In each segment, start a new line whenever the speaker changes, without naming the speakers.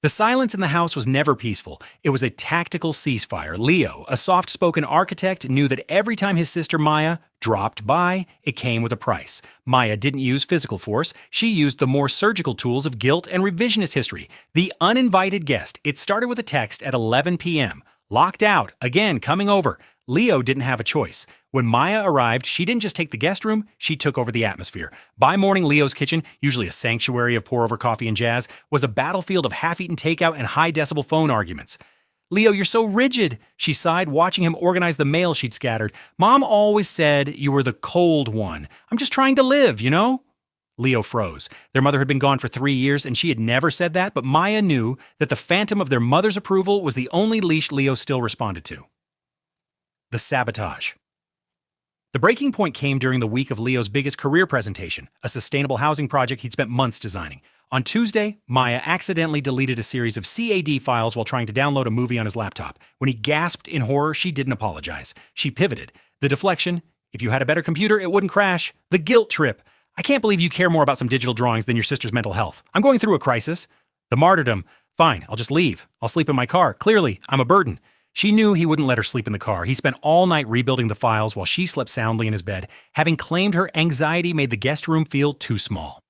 The silence in the house was never peaceful. It was a tactical ceasefire. Leo, a soft-spoken architect, knew that every time his sister Maya dropped by, it came with a price. Maya didn't use physical force. She used the more surgical tools of guilt and revisionist history. The uninvited guest. It started with a text at 11 p.m. Locked out. Again, coming over. Leo didn't have a choice. When Maya arrived, she didn't just take the guest room, she took over the atmosphere. By morning, Leo's kitchen, usually a sanctuary of pour-over coffee and jazz, was a battlefield of half-eaten takeout and high-decibel phone arguments. "Leo, you're so rigid," she sighed, watching him organize the mail she'd scattered. "Mom always said you were the cold one. I'm just trying to live, you know?" Leo froze. Their mother had been gone for 3 years, and she had never said that, but Maya knew that the phantom of their mother's approval was the only leash Leo still responded to. The sabotage. The breaking point came during the week of Leo's biggest career presentation, a sustainable housing project he'd spent months designing. On Tuesday, Maya accidentally deleted a series of CAD files while trying to download a movie on his laptop. When he gasped in horror, she didn't apologize. She pivoted. The deflection: "If you had a better computer, it wouldn't crash." The guilt trip: "I can't believe you care more about some digital drawings than your sister's mental health. I'm going through a crisis." The martyrdom: "Fine, I'll just leave. I'll sleep in my car. Clearly, I'm a burden." She knew he wouldn't let her sleep in the car. He spent all night rebuilding the files while she slept soundly in his bed, having claimed her anxiety made the guest room feel too small.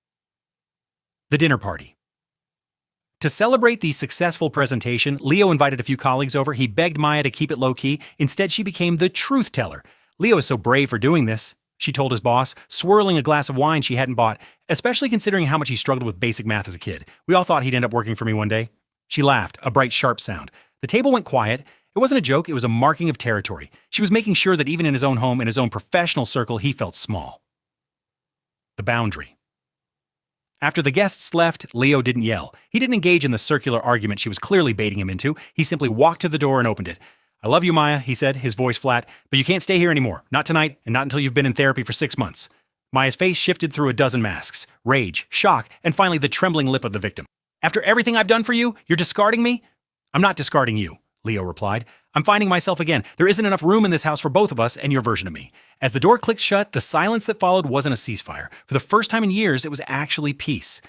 The dinner party. To celebrate the successful presentation, Leo invited a few colleagues over. He begged Maya to keep it low-key. Instead, she became the truth teller. "Leo is so brave for doing this," she told his boss, swirling a glass of wine she hadn't bought, especially considering how much he struggled with basic math as a kid. "We all thought he'd end up working for me one day." She laughed, a bright, sharp sound. The table went quiet. It wasn't a joke, it was a marking of territory. She was making sure that even in his own home, in his own professional circle, he felt small. The boundary. After the guests left, Leo didn't yell. He didn't engage in the circular argument she was clearly baiting him into. He simply walked to the door and opened it. "I love you, Maya," he said, his voice flat, "but you can't stay here anymore. Not tonight, and not until you've been in therapy for 6 months." Maya's face shifted through a dozen masks: rage, shock, and finally the trembling lip of the victim. "After everything I've done for you, you're discarding me?" "I'm not discarding you," Leo replied. "I'm finding myself again. There isn't enough room in this house for both of us and your version of me." As the door clicked shut, the silence that followed wasn't a ceasefire. For the first time in years, it was actually peace.